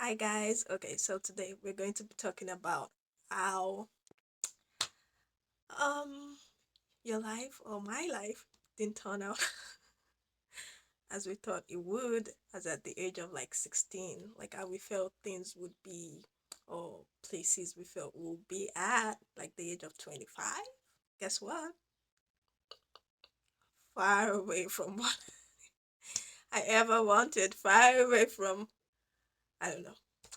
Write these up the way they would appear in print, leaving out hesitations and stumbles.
Hi guys. Okay, so today we're going to be talking about how um your life or my life didn't turn out as we thought it would as at the age of like 16, like how we felt things would be or places we felt we'll be at like the age of 25. Guess what? Far away from what I ever wanted, far away from I don't know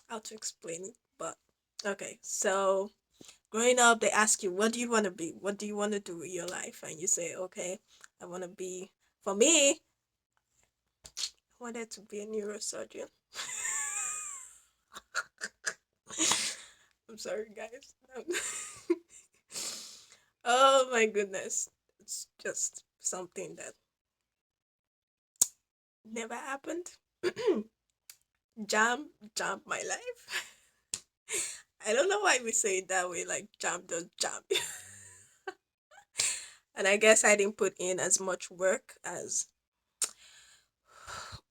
how to explain it, but okay. So growing up, they ask you, what do you want to be? What do you want to do with your life? And you say, okay, I want to be, for me, I wanted to be a neurosurgeon. I'm sorry, guys. Oh my goodness. It's just something that never happened. Jam my life. I don't know why we say it that way, like jam does jam. And I guess I didn't put in as much work as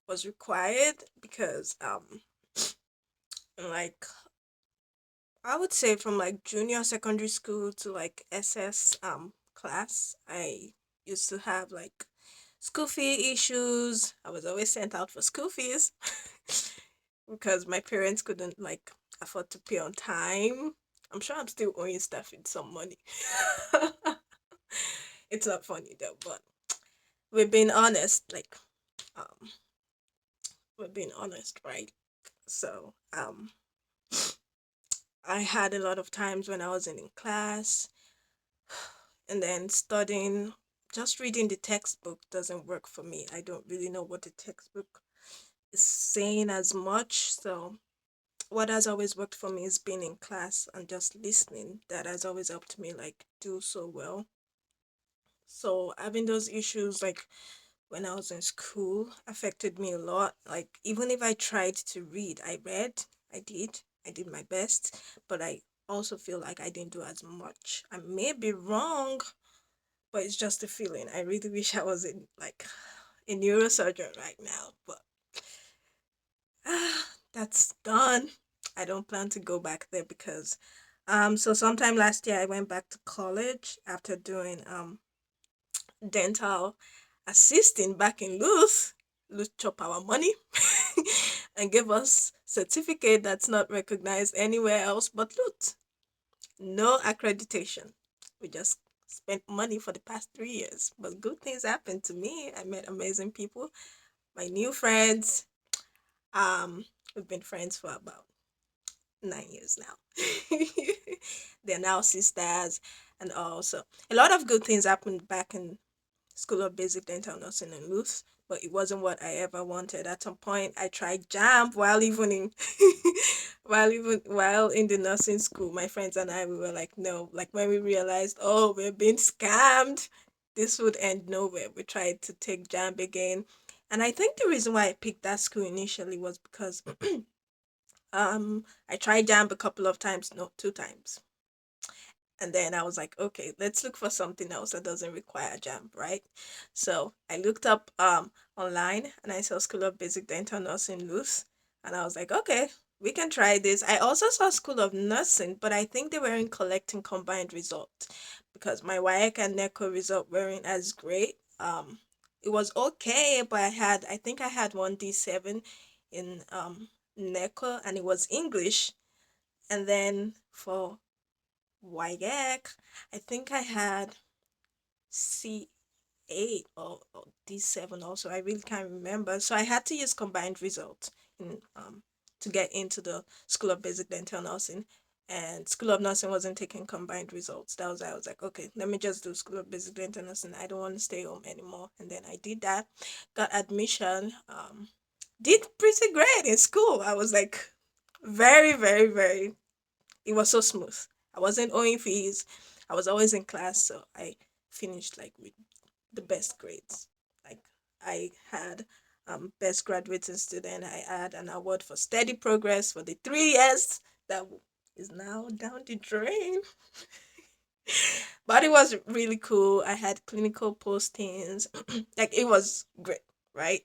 was required because like I would say from like junior secondary school to like SS class, I used to have like school fee issues. I was always sent out for school fees because my parents couldn't like afford to pay on time. I'm sure I'm still owing Stafford some money. It's not funny though, but we're being honest, like um we're being honest, right? So I had a lot of times when I wasn't in class and then studying, just reading the textbook doesn't work for me. I don't really know what the textbook is saying as much. So what has always worked for me is being in class and just listening. That has always helped me like do so well. So having those issues like when I was in school affected me a lot. Like even if I tried to read, I read, I did my best, but I also feel like I didn't do as much. I may be wrong, but it's just a feeling. I really wish I was in like a neurosurgeon right now, but that's done. I don't plan to go back there because so sometime last year I went back to college after doing dental assisting back in Luth. Luth chop our money and give us certificate that's not recognized anywhere else but Luth. No accreditation. We just spent money for the past 3 years. But good things happened to me. I met amazing people, my new friends. Um, we've been friends for about 9 years now. They're now sisters, and also a lot of good things happened back in School of Basic Dental Nursing in Luth, but it wasn't what I ever wanted. At some point, I tried JAMP while even in while in the nursing school. My friends and I we were like, no. Like when we realized, oh, we're being scammed. This would end nowhere. We tried to take JAMP again, and I think the reason why I picked that school initially was because I tried JAMP a couple of times, no, two times. And then I was like, okay, let's look for something else that doesn't require jump, right? So I looked up online and I saw School of Basic Dental Nursing Luth, and I was like, okay, we can try this. I also saw School of Nursing, but I think they weren't collecting combined results because my WAEC and NECO result weren't as great. It was okay, but I think I had one D7 in NECO and it was English. And then for WAEC, I think I had C8 or D7 also. I really can't remember. So I had to use combined results in to get into the School of Basic Dental Nursing. And School of Nursing wasn't taking combined results. That was I was like, okay, let me just do School of Basic Dental Nursing. I don't want to stay home anymore. And then I did that, got admission, did pretty great in school. I was like very, very, very it was so smooth. I wasn't owing fees. I was always in class, so I finished like with the best grades. Like I had best graduating student. I had an award for steady progress for the 3 years that is now down the drain. But it was really cool. I had clinical postings. Like it was great, right?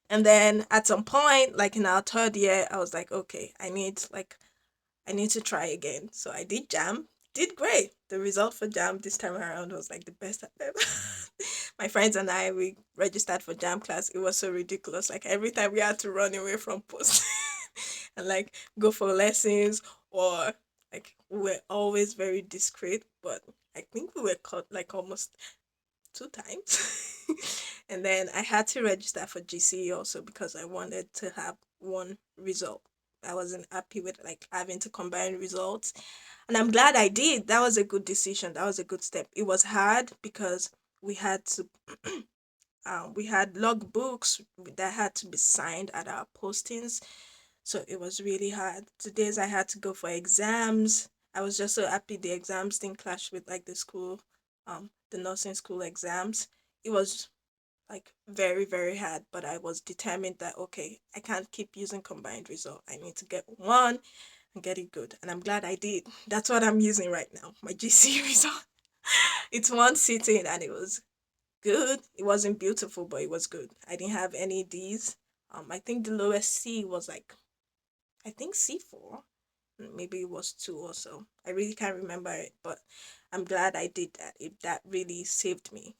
And then at some point, like in our third year, I was like, okay, I need to try again. So I did jam, did great. The result for jam this time around was like the best I've ever. My friends and I, we registered for jam class. It was so ridiculous. Like every time we had to run away from post and like go for lessons, or like we were always very discreet, but I think we were caught like almost two times. And then I had to register for GCE also because I wanted to have one result. I wasn't happy with like having to combine results. And I'm glad I did. That was a good decision. That was a good step. It was hard because we had to we had log books that had to be signed at our postings. So it was really hard. The days I had to go for exams, I was just so happy the exams didn't clash with like the nursing school exams. It was like very, very hard, but I was determined that okay, I can't keep using combined result. I need to get one and get it good. And I'm glad I did. That's what I'm using right now, my GC result. It's one sitting and it was good. It wasn't beautiful, but it was good. I didn't have any D's. I think the lowest C was like I think C4. Maybe it was two or so. I really can't remember it, but I'm glad I did that. That really saved me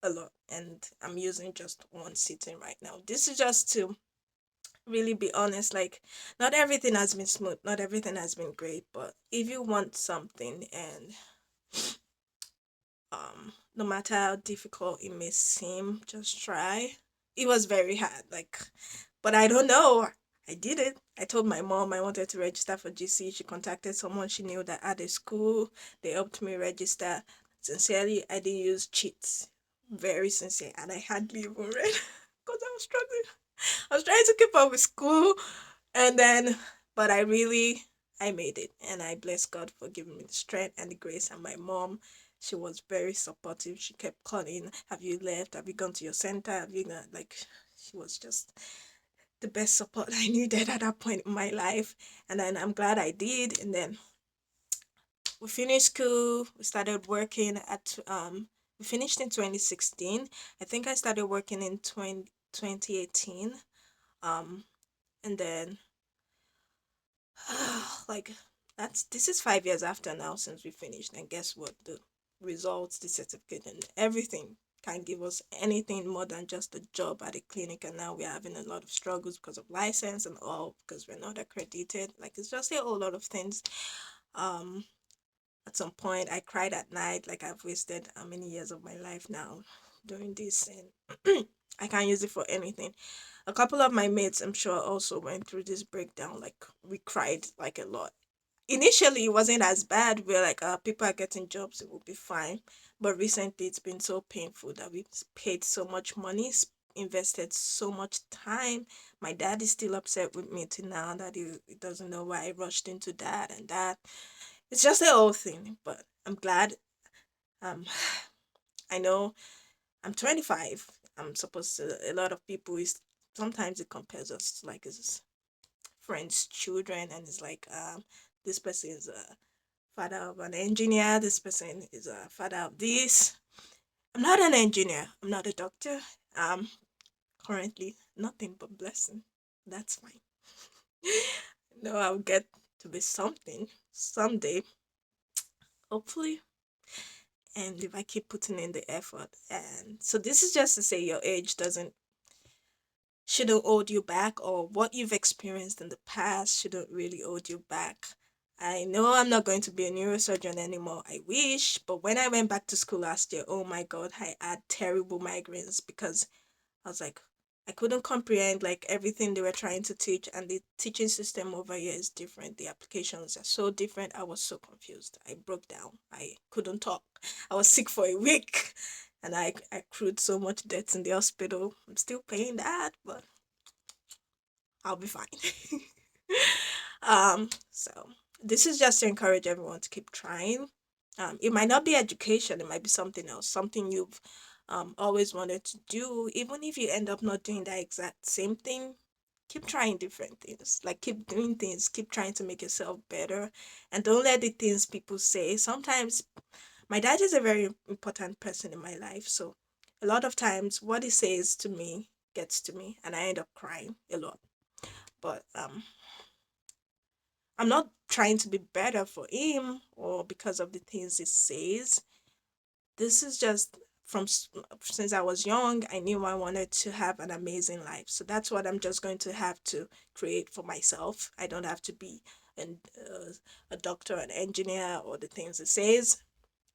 a lot. And I'm using just one sitting right now. This is just to really be honest. Like, not everything has been smooth, not everything has been great, but if you want something and no matter how difficult it may seem, just try. It was very hard, like, but I don't know. I did it. I told my mom I wanted to register for GC. She contacted someone she knew that had a school. They helped me register. Sincerely, I didn't use cheats. Very sincere, and I hardly even read because I was struggling. I was trying to keep up with school, and then, but I made it, and I bless God for giving me the strength and the grace. And my mom, she was very supportive. She kept calling, "Have you left? Have you gone to your center? Have you not?" Like, she was just the best support I needed at that point in my life. And then I'm glad I did. And then we finished school. We started working at we finished in 2016. I think I started working in 2018. Um, and then like this is 5 years after now since we finished, and guess what? The results, the certificate, and everything can't give us anything more than just a job at a clinic. And now we're having a lot of struggles because of license and all because we're not accredited. Like, it's just a whole lot of things. Um, at some point, I cried at night. Like, I've wasted how many years of my life now doing this, and I can't use it for anything. A couple of my mates, I'm sure, also went through this breakdown. Like, we cried like a lot. Initially, it wasn't as bad. We're like, people are getting jobs, it will be fine. But recently, it's been so painful that we've paid so much money, invested so much time. My dad is still upset with me till now that he doesn't know why I rushed into that and that. It's just the whole thing. But I'm glad. Um, I know I'm 25. I'm supposed to. A lot of people is sometimes it compares us to like his friends' children, and it's like this person is a father of an engineer. This person is a father of this. I'm not an engineer. I'm not a doctor. Um, currently nothing but blessing. That's fine. No, I'll get to be something someday, hopefully. And if I keep putting in the effort, and so this is just to say your age doesn't shouldn't hold you back, or what you've experienced in the past shouldn't really hold you back. I know I'm not going to be a neurosurgeon anymore. I wish, but when I went back to school last year, oh my god, I had terrible migraines because I was like, I couldn't comprehend like everything they were trying to teach, and the teaching system over here is different. The applications are so different. I was so confused. I broke down. I couldn't talk. I was sick for a week, and I accrued so much debt in the hospital. I'm still paying that, but I'll be fine. So this is just to encourage everyone to keep trying. It might not be education, it might be something else, something you've always wanted to do. Even if you end up not doing that exact same thing, keep trying different things. Like, keep doing things, keep trying to make yourself better, and don't let the things people say. Sometimes my dad is a very important person in my life, so a lot of times what he says to me gets to me and I end up crying a lot. But I'm not trying to be better for him or because of the things he says. This is just from since I was young, I knew I wanted to have an amazing life. So that's what I'm just going to have to create for myself. I don't have to be an, a doctor, an engineer, or the things it says.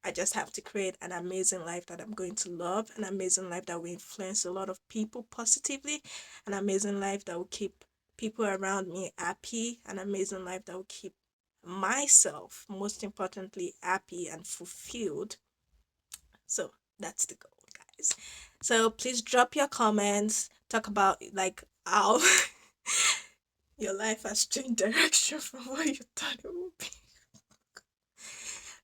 I just have to create an amazing life that I'm going to love, an amazing life that will influence a lot of people positively, an amazing life that will keep people around me happy, an amazing life that will keep myself, most importantly, happy and fulfilled. So that's the goal, guys. So please drop your comments, talk about like how your life has changed direction from what you thought it would be.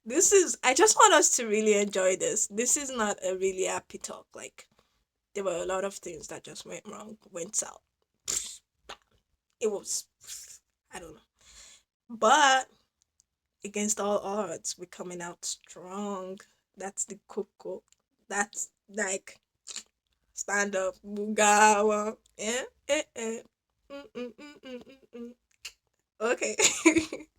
This is, I just want us to really enjoy this. This is not a really happy talk. Like, there were a lot of things that just went wrong, went south. It was, I don't know. But against all odds, we're coming out strong. That's the cocoa. That's like, stand up, Bugawa. Yeah, eh, eh. Mm, mm, mm, mm, mm, mm. Okay.